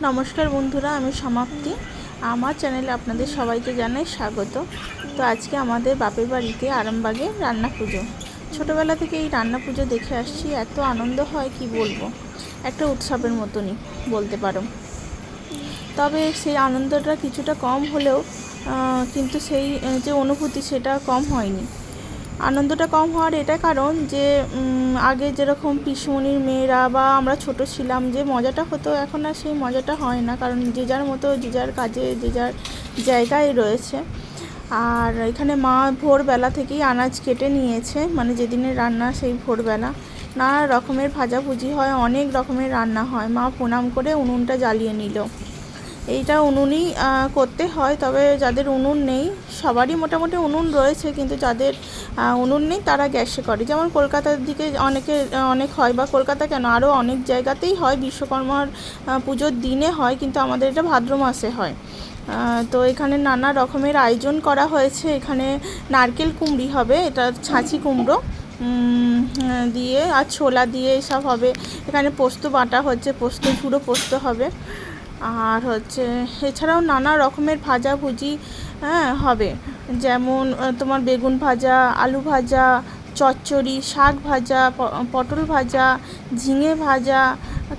নমস্কার বন্ধুরা, আমি সমাপ্তি। আমার চ্যানেলে আপনাদের সবাইকে জানাই স্বাগত। তো আজকে আমাদের বাপের বাড়িতে আরামবাগে রান্না পুজো। ছোটোবেলা থেকে এই রান্না পুজো দেখে আসছি, এত আনন্দ হয় কি বলবো, একটা উৎসবের মতনই বলতে পারো। তবে সেই আনন্দটা কিছুটা কম হলেও কিন্তু সেই যে অনুভূতি সেটা কম হয়নি। আনন্দটা কম হওয়ার এটা কারণ যে আগে যেরকম পিসিমণির মেয়েরা বা আমরা ছোট ছিলাম যে মজাটা হতো, এখন আর সেই মজাটা হয় না, কারণ যে যার মতো যে যার কাজে যে যার জায়গায় রয়েছে। আর এখানে মা ভোরবেলা থেকেই আনাজ কেটে নিয়েছে, মানে যেদিনের রান্না সেই ভোরবেলা নানা রকমের ভাজাভুজি হয়, অনেক রকমের রান্না হয়। মা প্রণাম করে উনুনটা জ্বালিয়ে নিল। এইটা উনুনই করতে হয়, তবে যাদের উনুন নেই, সবারই মোটামুটি উনুন রয়েছে, কিন্তু যাদের উনুন নেই তারা গ্যাসে করে। যেমন কলকাতার দিকে অনেক হয়, বা কলকাতা কেন, আরও অনেক জায়গাতেই হয়। বিশ্বকর্মার পুজোর দিনে হয়, কিন্তু আমাদের এটা ভাদ্র মাসে হয়। তো এখানে নানা রকমের আয়োজন করা হয়েছে। এখানে নারকেল কুমড়ি হবে, এটা ছাঁচি কুমড়ো দিয়ে আর ছোলা দিয়ে এসব হবে। এখানে পোস্ত বাটা হচ্ছে, ঝুড়ো পোস্ত হবে। আর হচ্ছে এছাড়াও নানা রকমের ভাজাভুজি হবে, যেমন তোমার বেগুন ভাজা, আলু ভাজা, চচ্চড়ি, শাক ভাজা, পটল ভাজা, ঝিঙে ভাজা,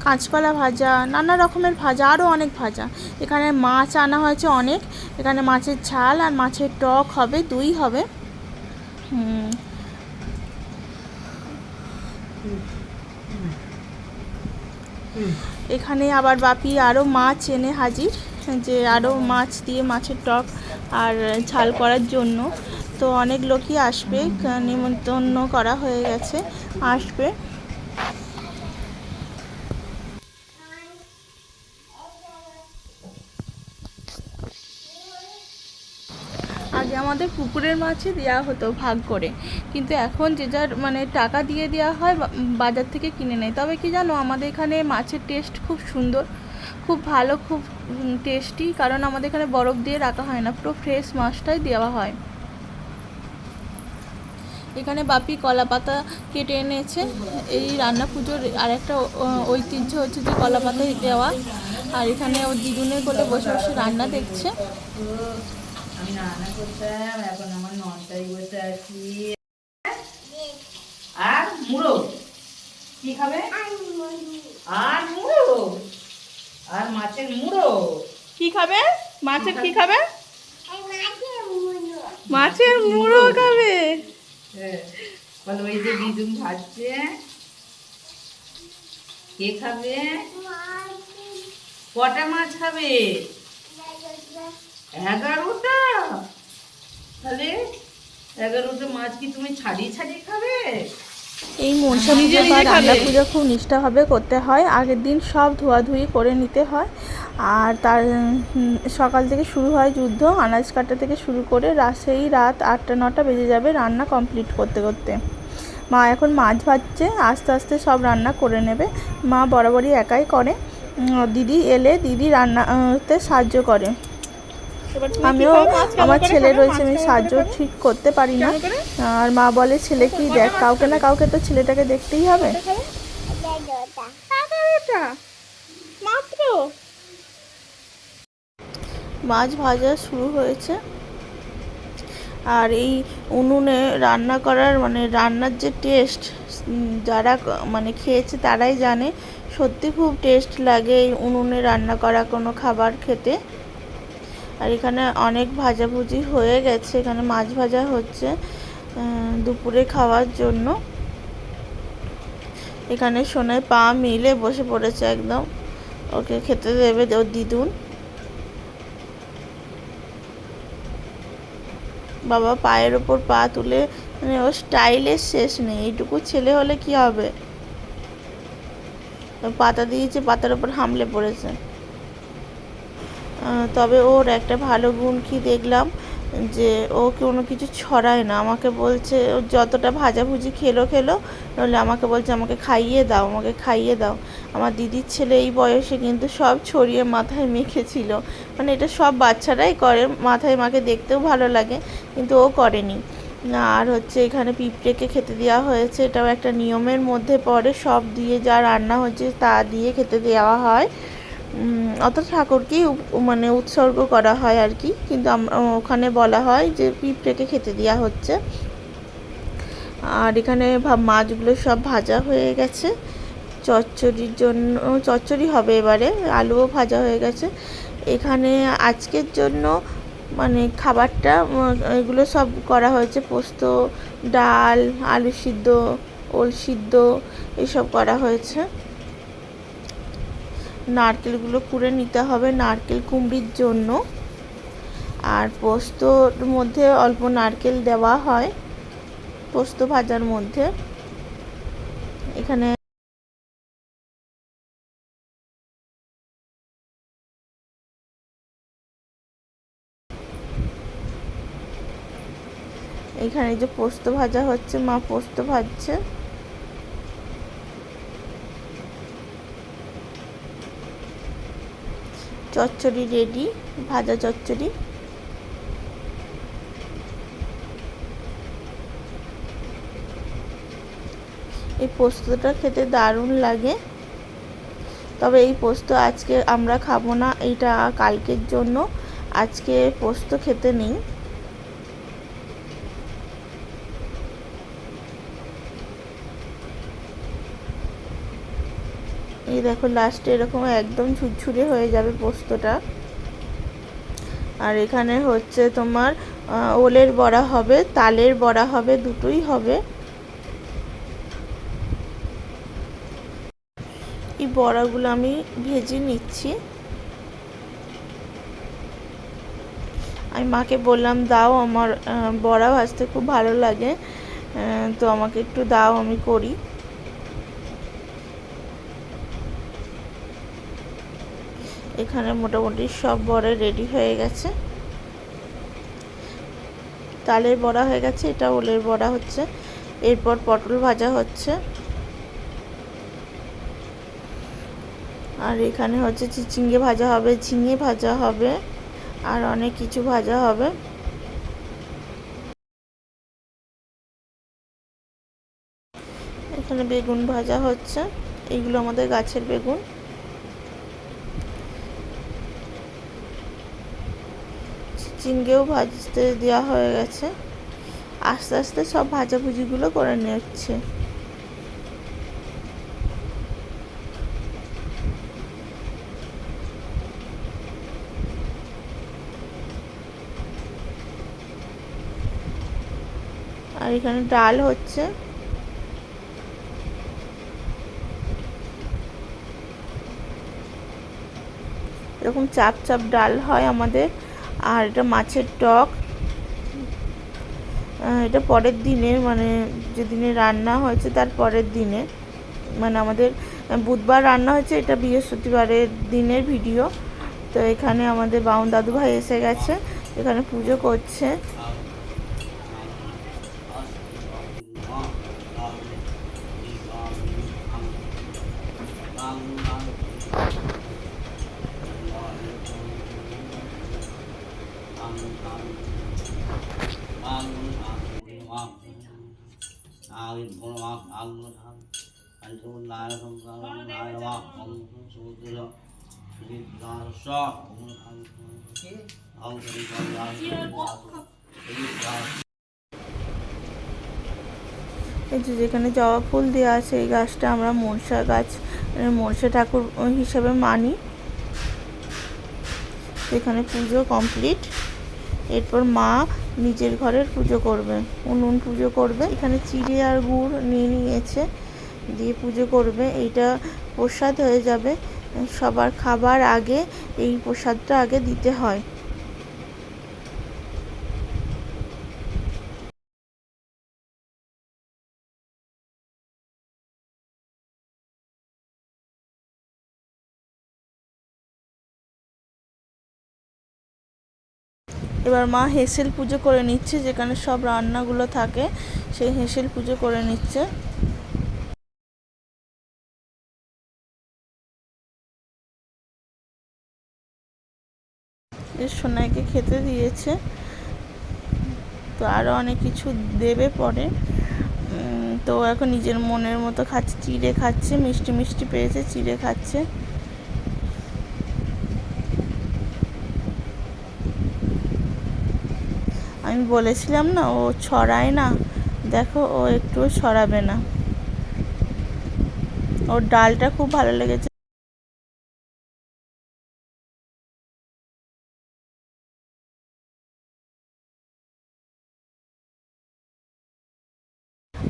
কাঁচকলা ভাজা, নানা রকমের ভাজা, আরও অনেক ভাজা। এখানে মাছ আনা হয়েছে অনেক। এখানে মাছের ঝাল আর মাছের টক হবে, দই হবে। এখানে আবার বাপি আরও মাছ এনে হাজির, যে আরও মাছ দিয়ে মাছের টক আর ঝাল করার জন্য। তো অনেক লোকই আসবে, নিমন্ত্রণ করা হয়ে গেছে, আসবে। আগে আমাদের পুকুরের মাছই দেওয়া হতো ভাগ করে, কিন্তু এখন যে যার মানে টাকা দিয়ে দেওয়া হয়, বাজার থেকে কিনে নেয়। তবে কি জানো, আমাদের এখানে মাছের টেস্ট খুব সুন্দর, খুব ভালো, খুব টেস্টি, কারণ আমাদের এখানে বরফ দিয়ে রাখা হয় না, পুরো ফ্রেশ মাছটাই দেওয়া হয়। এখানে বাপি কলা পাতা কেটে এনেছে। এই রান্না পুজোর আর একটা ঐতিহ্য হচ্ছে যে কলা পাতায় দেওয়া। আর এখানে ও দিদুনে কোলে বসে বসে রান্না দেখছে। আমি রান্না করতাম, এখন আমার ননটাই বসে আছি। আর মুড়ো কি খাবে? আর মুড়ো, আর মাছের মুড়ো কি খাবে? মাছের কি খাবে? মাছের মুড়ো খাবে। বলো, ওই যে দিদুন ভাজছে, কে খাবে? কটা মাছ খাবে? 11টা। তাহলে 11টা মাছ কি তুমি ছাড়িয়ে ছাড়িয়ে খাবে? এই মনসা পুজো বা রান্না পুজো খুব নিষ্ঠাভাবে করতে হয়। আগের দিন সব ধোয়াধুয়ি করে নিতে হয়, আর তার সকাল থেকে শুরু হয় যুদ্ধ। আনাজ কাটা থেকে শুরু করে সেই রাত 8টা-9টা বেজে যাবে রান্না কমপ্লিট করতে করতে। মা এখন মাছ ভাজছে, আস্তে আস্তে সব রান্না করে নেবে। মা বরাবরই একাই করে, দিদি এলে দিদি রান্নাতে সাহায্য করে। আমিও, আমার ছেলে রয়েছে, আমি সাহায্য ঠিক করতে পারি না। আর মা বলে, ছেলে কি দেখ, কাউকে না কাউকে তো ছেলেটাকে দেখতেই হবে। মাত্র মাছ ভাজা শুরু হয়েছে। আর এই উনুনে রান্না করার মানে রান্নার যে টেস্ট, যারা মানে খেয়েছে তারাই জানে, সত্যি খুব টেস্ট লাগে এই উনুনে রান্না করা কোনো খাবার খেতে। আর এখানে অনেক ভাজাভুজি হয়ে গেছে, এখানে মাছ ভাজা হচ্ছে দুপুরে খাওয়ার জন্য। এখানে সোনায় পা মিলে বসে পড়েছে একদম, ওকে খেতে দেবে ওর দিদুন। বাবা পায়ের ওপর পা তুলে, মানে ওর স্টাইলের শেষ নেই। এইটুকু ছেলে হলে কি হবে, পাতা দিয়েছে, পাতার ওপর হামলে পড়েছে। তবে ওর একটা ভালো গুণ কি দেখলাম, যে ও কোনো কিছু ছড়ায় না। আমাকে বলছে, ও যতটা ভাজাভুজি খেলো, নাহলে আমাকে বলছে আমাকে খাইয়ে দাও, আমাকে খাইয়ে দাও। আমার দিদির ছেলে এই বয়সে কিন্তু সব ছড়িয়ে মাথায় মেখেছিল, মানে এটা সব বাচ্চারাই করে, মাথায় মাকে দেখতেও ভালো লাগে, কিন্তু ও করেনি। আর হচ্ছে এখানে পিঁপড়েকে খেতে দেওয়া হয়েছে, এটাও একটা নিয়মের মধ্যে পড়ে। সব দিয়ে যা রান্না হচ্ছে তা দিয়ে খেতে দেওয়া হয়। অত ঠাকুরকেই মানে উৎসর্গ করা হয় আর কি, কিন্তু ওখানে বলা হয় যে পিঁপড়েকে খেতে দেওয়া হচ্ছে। আর এখানে মাছগুলো সব ভাজা হয়ে গেছে, চচ্চড়ির জন্য চচ্চড়ি হবে এবারে, আলুও ভাজা হয়ে গেছে। এখানে আজকের জন্য মানে খাবারটা এগুলো সব করা হয়েছে, পোস্ত, ডাল, আলু সিদ্ধ, ওল সিদ্ধ এসব করা হয়েছে। নারকেলগুলো কুড়ে নিতে হবে নারকেল কুমড়ির জন্য, আর পোস্তর মধ্যে অল্প নারকেল দেওয়া হয় পোস্ত ভাজার মধ্যে। এখানে এখানে যে পোস্ত ভাজা হচ্ছে, মা পোস্ত ভাজছে। চচ্চড়ি রেডি, ভাজা চচ্চড়ি। এই পোস্তটা খেতে দারুণ লাগে, তবে এই পোস্ত আজকে আমরা খাবো না, এইটা কালকের জন্য, আজকে পোস্ত খেতে নেই। এই দেখো লাস্টে এরকম একদম ঝুরঝুরে হয়ে যাবে পোস্তটা। আর এখানে হচ্ছে তোমার ওলের বড়া হবে, তালের বড়া হবে, দুটোই হবে। এই বড়াগুলো আমি ভেজে নিচ্ছি। আমি মাকে বললাম দাও, আমার বড়া ভাজতে খুব ভালো লাগে, তো আমাকে একটু দাও, আমি করি। এখানে মোটামুটি সব বড়া রেডি হয়ে গেছে। তালের বড়া হয়ে গেছে, এটা ওলের বড়া হচ্ছে। এরপর পটল ভাজা হচ্ছে। আর এখানে হচ্ছে চিচিঙ্গে ভাজা হবে, ঝিঙে ভাজা হবে, আর অনেক কিছু ভাজা হবে। এখানে বেগুন ভাজা হচ্ছে, এইগুলো আমাদের গাছের বেগুন। চিচিঙ্গেও ভাজতে দেওয়া হয়ে গেছে, আস্তে আস্তে সব ভাজাভুজিগুলো করে নিচ্ছে। আর এখানে ডাল হচ্ছে। এরকম চাপ চাপ ডাল হয় আমাদের। আর এটা মাছের টক, এটা পরের দিনের, মানে যেদিনে রান্না হয়েছে তার পরের দিনে, মানে আমাদের বুধবার রান্না হয়েছে, এটা বৃহস্পতিবারের দিনের ভিডিও। তো এখানে আমাদের বাউন দাদু ভাই এসে গেছে, এখানে পুজো করছে। এই যে যেখানে জবা ফুল দেওয়া আছে, এই গাছটা আমরা মনসা গাছ, মনসা ঠাকুর হিসাবে মানি। এখানে পুজো কমপ্লিট। এরপর মা নিজের ঘরের পুজো করবে, উনুন পুজো করবে। এখানে চিড়ে আর গুড় নিয়ে নিয়েছে, দিয়ে পুজো করবে। এইটা প্রসাদ হয়ে যাবে, সবার খাবার আগে এই প্রসাদটা আগে দিতে হয়। এবার মা হেসেল পুজো করে নিচ্ছে, যেখানে সব রান্নাগুলো থাকে, সেই হেসেল পুজো করে নিচ্ছে। সোনাইকে খেতে দিয়েছে, তো আরও অনেক কিছু দেবে পরে। তো এখন নিজের মনের মতো খাচ্ছে, চিড়ে খাচ্ছে, মিষ্টি মিষ্টি পেয়েছে, চিড়ে খাচ্ছে। আমি বলেছিলাম না ও ছড়ায় না, দেখো ও একটুও ছড়াবে না। ওর ডালটা খুব ভালো লেগেছে।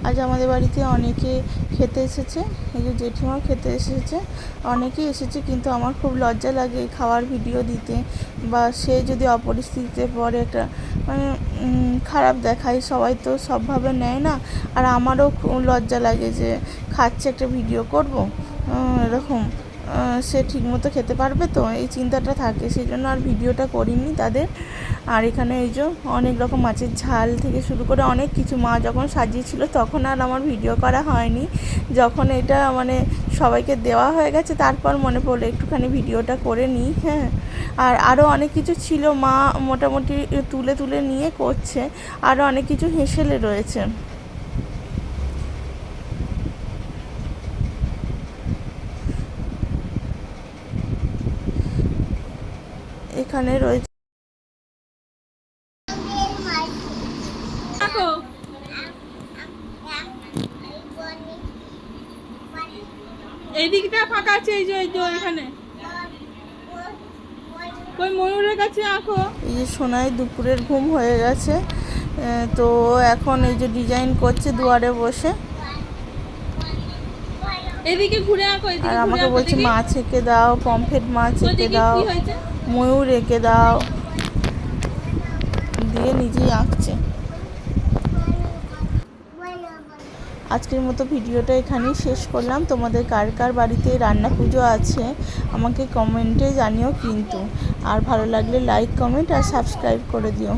আজ আমাদের বাড়িতে অনেকে খেতে এসেছে, এই যে জেঠিমাও খেতে এসেছে, অনেকেই এসেছে, কিন্তু আমার খুব লজ্জা লাগে খাওয়ার ভিডিও দিতে, বা সে যদি অপরিস্থিতিতে পড়ে একটা মানে খারাপ দেখায়, সবাই তো সবভাবে নেয় না। আর আমারও খুব লজ্জা লাগে যে খাচ্ছে একটা ভিডিও করব, এরকম সে ঠিকমতো খেতে পারবে তো, এই চিন্তাটা থাকে, সেই জন্য আর ভিডিওটা করিনি তাদের। আর এখানে এই যে অনেক রকম মাছের ঝাল থেকে শুরু করে অনেক কিছু মা যখন সাজিয়েছিল তখন আর আমার ভিডিও করা হয়নি। যখন এটা মানে সবাইকে দেওয়া হয়ে গেছে তারপর মনে পড়লো একটুখানি ভিডিওটা করে নিই। হ্যাঁ, আর আরও অনেক কিছু ছিল, মা মোটামুটি তুলে তুলে নিয়ে করছে, আরও অনেক কিছু হেসেলে রয়েছে। এখানে রয়েছে এই দিকটা ফাঁকা আছে, এই যে এখানে ওই ময়ূরের কাছে আঁকো। এই যে সোনাই দুপুরের ঘুম হয়ে গেছে, তো এখন এই যে ডিজাইন করছে দুয়ারে বসে, এদিকে ঘুরে আঁকো, আর এদিকে ঘুরে আমাকে আঁকো বলছে দেখি। মাছ এঁকে দাও, পমফ্রেট মাছ এঁকে ওদিকে দাও, কি হয়েছে? ময়ূর এঁকে দাও, দিয়ে নিজেই আঁকছে। আজকের মতো ভিডিওটা এখানেই শেষ করলাম। তোমাদের কার কার বাড়িতে রান্না পুজো আছে আমাকে কমেন্টে জানিও কিন্তু, আর ভালো লাগলে লাইক, কমেন্ট আর সাবস্ক্রাইব করে দিও।